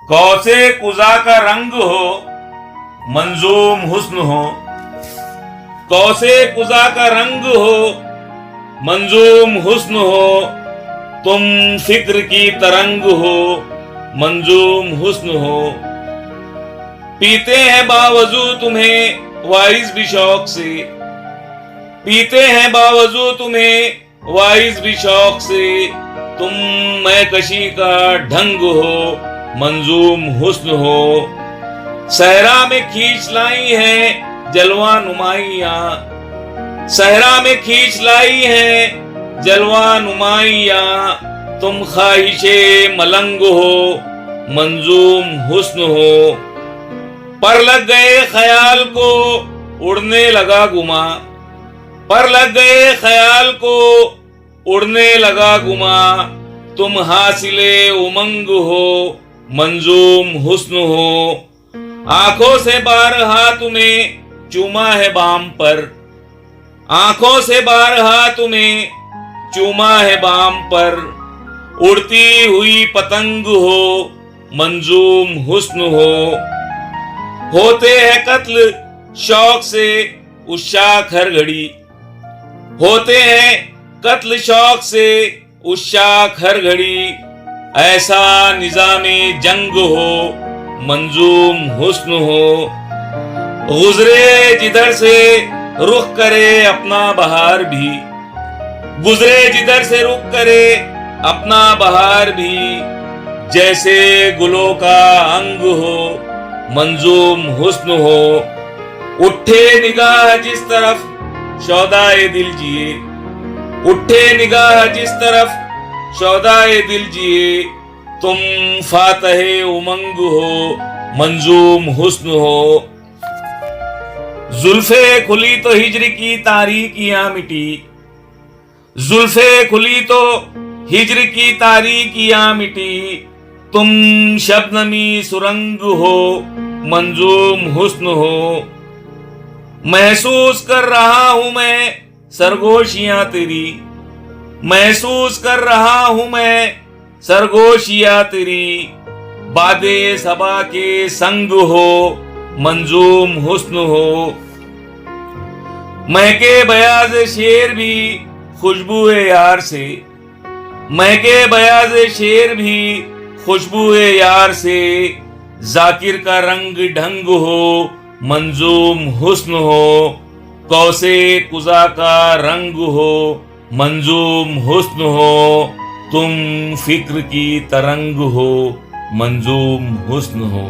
कौसे कुजा का रंग हो मंजूम हुस्न हो, कौसे कुजा का रंग हो मंजूम हुस्न हो, तुम फिक्र की तरंग हो मंजूम हुस्न हो। पीते हैं बावजू तुम्हें वाइज भी शौक से, पीते हैं बावजू तुम्हें वाइज भी शौक से, तुम मैं कशी का ढंग हो मंजूम हुस्न हो। सहरा में खींच लाई है जलवा नुमाइयां, सहरा में खींच लाई है जलवा नुमाइयां, तुम ख्वाहिशे मलंग हो मंजूम हुस्न हो। पर लग गए ख्याल को उड़ने लगा गुमा, पर लग गए ख्याल को उड़ने लगा गुमा, तुम हासिले उमंग हो मंजूम हुस्न हो। आंखों से बारहा तुम्हें चूमा है बाम पर, आंखों से बारहा तुम्हें चूमा है बाम पर, उड़ती हुई पतंग हो मंजूम हुस्न हो। होते हैं कत्ल शौक से उस शाख हर घड़ी, होते हैं कत्ल शौक से उस शाख हर घड़ी, ऐसा निजामे जंग हो मंजूम हुस्न हो। गुजरे जिधर से रुख करे अपना बहार भी, गुजरे जिधर से रुख करे अपना बहार भी, जैसे गुलों का अंग हो मंजूम हुस्न हो। उठे निगाह जिस तरफ शौदाए दिल जिए, उठे निगाह जिस तरफ शौदाए दिल जिए, तुम फातहे उमंग हो मंजूम हुस्न हो। जुल्फे खुली तो हिज्र की तारीकियां मिटी, जुल्फे खुली तो हिज्र की तारीकियां मिटी, तुम शबनमी सुरंग हो मंजूम हुस्न हो। महसूस कर रहा हूं मैं सरगोशियां तेरी, महसूस कर रहा हूं मैं सरगोशियां तेरी, बादे सबा के संग हो मंजूम हुस्न हो। महके बयाज शेर भी खुशबुए यार से, महके बयाज शेर भी खुशबुए यार से, जाकिर का रंग ढंग हो मंजूम हुस्न हो। कौसे कुजा का रंग हो मंजूम हुस्न हो, तुम फिक्र की तरंग हो मंजूम हुस्न हो।